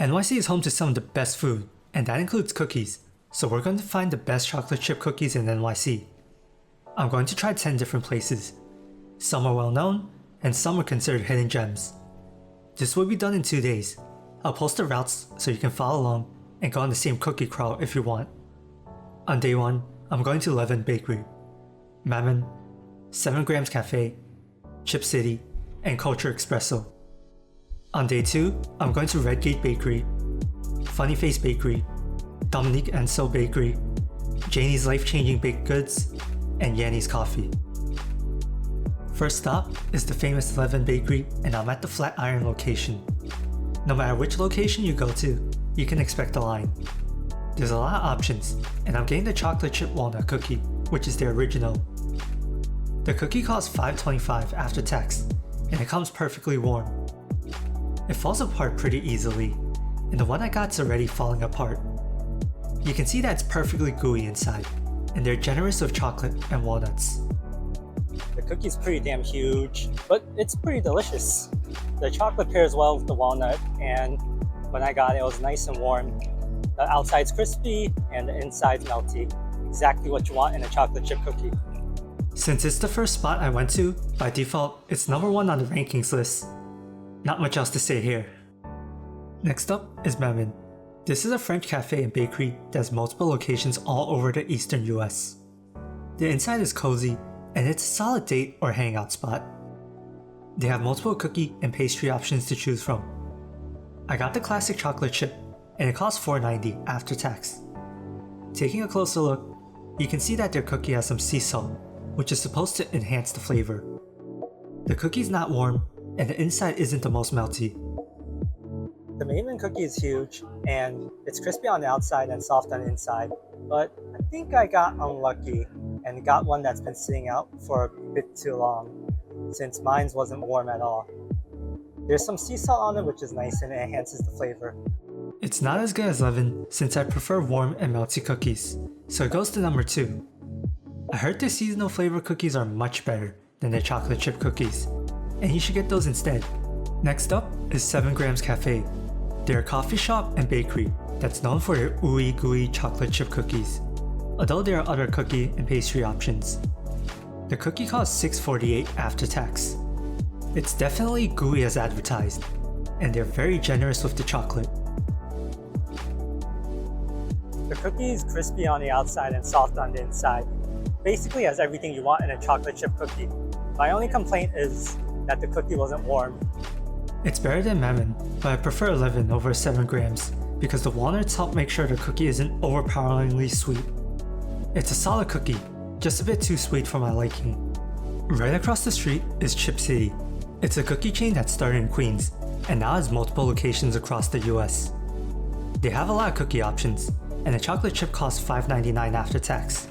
NYC is home to some of the best food, and that includes cookies, so we're going to find the best chocolate chip cookies in NYC. I'm going to try 10 different places. Some are well known, and some are considered hidden gems. This will be done in 2 days. I'll post the routes so you can follow along and go on the same cookie crawl if you want. On day 1, I'm going to Levain Bakery, Maman, 7 Grams Caffe, Chip City, and Culture Espresso. On day 2, I'm going to Levain Bakery, Funny Face Bakery, Dominique Ansel Bakery, Janie's Life-Changing Baked Goods, and Yanni's Coffee. First stop is the famous Levain Bakery, and I'm at the Flatiron location. No matter which location you go to, you can expect a line. There's a lot of options, and I'm getting the chocolate chip walnut cookie, which is the original. The cookie costs $5.25 after tax, and it comes perfectly warm. It falls apart pretty easily, and the one I got's already falling apart. You can see that it's perfectly gooey inside, and they're generous with chocolate and walnuts. The cookie's pretty damn huge, but it's pretty delicious. The chocolate pairs well with the walnut, and when I got it, it was nice and warm. The outside's crispy and the inside's melty. Exactly what you want in a chocolate chip cookie. Since it's the first spot I went to, by default, it's number 1 on the rankings list. Not much else to say here. Next up is Maman. This is a French cafe and bakery that has multiple locations all over the eastern US. The inside is cozy, and it's a solid date or hangout spot. They have multiple cookie and pastry options to choose from. I got the classic chocolate chip, and it costs $4.90 after tax. Taking a closer look, you can see that their cookie has some sea salt, which is supposed to enhance the flavor. The cookie's not warm, and the inside isn't the most melty. The Maman cookie is huge, and it's crispy on the outside and soft on the inside, but I think I got unlucky and got one that's been sitting out for a bit too long, since mine wasn't warm at all. There's some sea salt on it, which is nice and it enhances the flavor. It's not as good as Levain, since I prefer warm and melty cookies, so it goes to number 2. I heard their seasonal flavor cookies are much better than their chocolate chip cookies, and you should get those instead. Next up is 7 Grams Caffe. They're a coffee shop and bakery that's known for their ooey gooey chocolate chip cookies, although there are other cookie and pastry options. The cookie costs $6.48 after tax. It's definitely gooey as advertised, and they're very generous with the chocolate. The cookie is crispy on the outside and soft on the inside. Basically has everything you want in a chocolate chip cookie. My only complaint is that the cookie wasn't warm. It's better than Maman, but I prefer Levain over 7 grams because the walnuts help make sure the cookie isn't overpoweringly sweet. It's a solid cookie, just a bit too sweet for my liking. Right across the street is Chip City. It's a cookie chain that started in Queens and now has multiple locations across the US. They have a lot of cookie options, and the chocolate chip costs $5.99 after tax.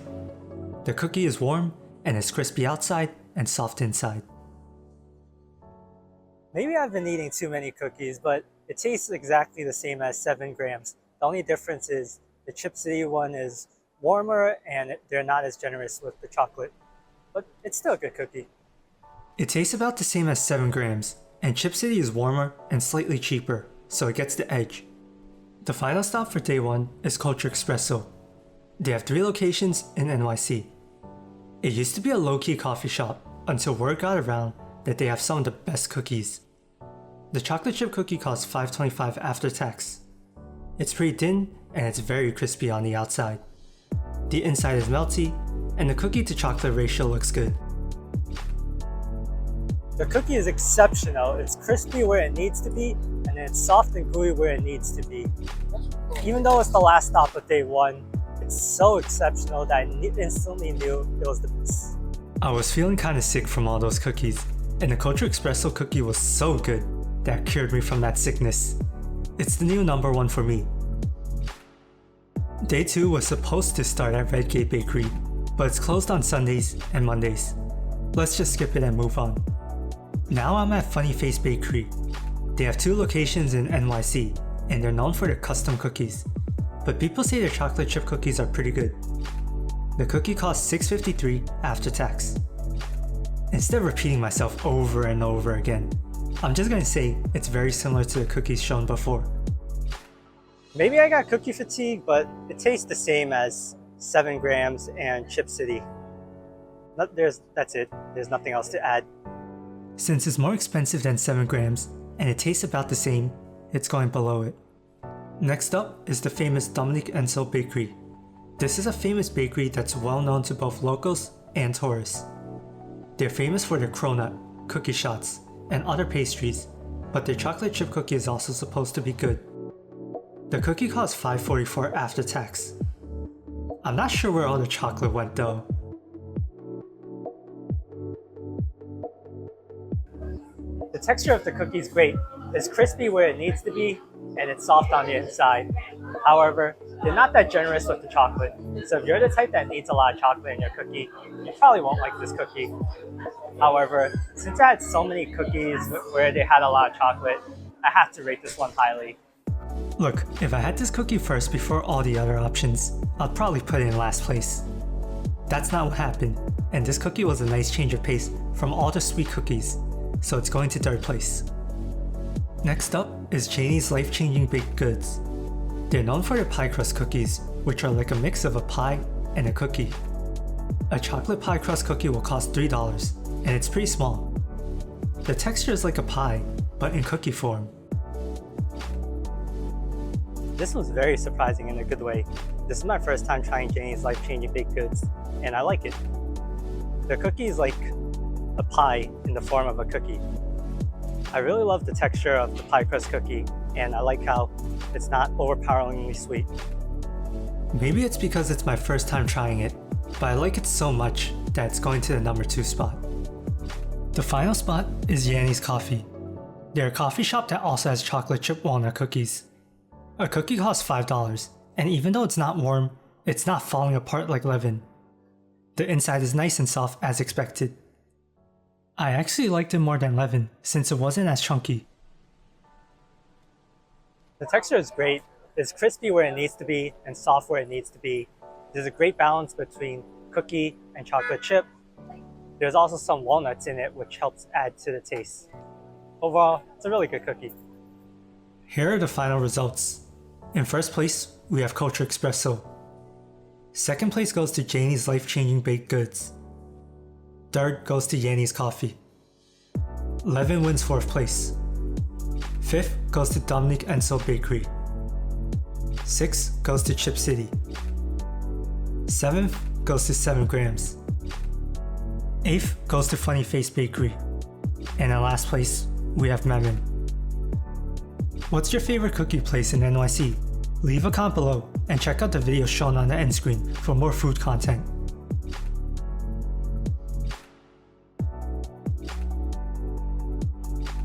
The cookie is warm and is crispy outside and soft inside. Maybe I've been eating too many cookies, but it tastes exactly the same as 7 grams. The only difference is the Chip City one is warmer and they're not as generous with the chocolate, but it's still a good cookie. It tastes about the same as 7 grams, and Chip City is warmer and slightly cheaper, so it gets the edge. The final stop for day 1 is Culture Espresso. They have 3 locations in NYC. It used to be a low-key coffee shop until word got around that they have some of the best cookies. The chocolate chip cookie costs $5.25 after tax. It's pretty thin and it's very crispy on the outside. The inside is melty, and the cookie to chocolate ratio looks good. The cookie is exceptional. It's crispy where it needs to be, and it's soft and gooey where it needs to be. Even though it's the last stop of day 1, it's so exceptional that I instantly knew it was the best. I was feeling kinda sick from all those cookies, and the Culture Espresso cookie was so good that cured me from that sickness. It's the new number 1 for me. Day 2 was supposed to start at Levain Bakery, but it's closed on Sundays and Mondays. Let's just skip it and move on. Now I'm at Funny Face Bakery. They have 2 locations in NYC, and they're known for their custom cookies, but people say their chocolate chip cookies are pretty good. The cookie costs $6.53 after tax. Instead of repeating myself over and over again, I'm just going to say it's very similar to the cookies shown before. Maybe I got cookie fatigue, but it tastes the same as 7 grams and Chip City. That's it. There's nothing else to add. Since it's more expensive than 7 grams and it tastes about the same, it's going below it. Next up is the famous Dominique Ansel Bakery. This is a famous bakery that's well known to both locals and tourists. They're famous for their cronut, cookie shots, and other pastries, but their chocolate chip cookie is also supposed to be good. The cookie costs $5.44 after tax. I'm not sure where all the chocolate went though. The texture of the cookie is great. It's crispy where it needs to be, and it's soft on the inside. However, they're not that generous with the chocolate. So if you're the type that needs a lot of chocolate in your cookie, you probably won't like this cookie. However, since I had so many cookies where they had a lot of chocolate, I have to rate this one highly. Look, if I had this cookie first before all the other options, I'd probably put it in last place. That's not what happened, and this cookie was a nice change of pace from all the sweet cookies, so it's going to third place. Next up is Janie's life-changing baked goods. They're known for their pie crust cookies, which are like a mix of a pie and a cookie. A chocolate pie crust cookie will cost $3, and it's pretty small. The texture is like a pie, but in cookie form. This was very surprising in a good way. This is my first time trying Janie's life-changing baked goods, and I like it. The cookie is like a pie in the form of a cookie. I really love the texture of the pie crust cookie, and I like how it's not overpoweringly sweet. Maybe it's because it's my first time trying it, but I like it so much that it's going to the number 2 spot. The final spot is Yanni's Coffee. They're a coffee shop that also has chocolate chip walnut cookies. A cookie costs $5, and even though it's not warm, it's not falling apart like Levain. The inside is nice and soft as expected. I actually liked it more than Levain since it wasn't as chunky. The texture is great. It's crispy where it needs to be and soft where it needs to be. There's a great balance between cookie and chocolate chip. There's also some walnuts in it, which helps add to the taste. Overall, it's a really good cookie. Here are the final results. In first place, we have Culture Espresso. Second place goes to Janie's life-changing baked goods. Third goes to Yanni's Coffee. Levain wins 4th place. 5th goes to Dominique Ansel Bakery. 6th goes to Chip City. 7th goes to 7 grams. 8th goes to Funny Face Bakery. And in last place, we have Maman. What's your favorite cookie place in NYC? Leave a comment below and check out the video shown on the end screen for more food content.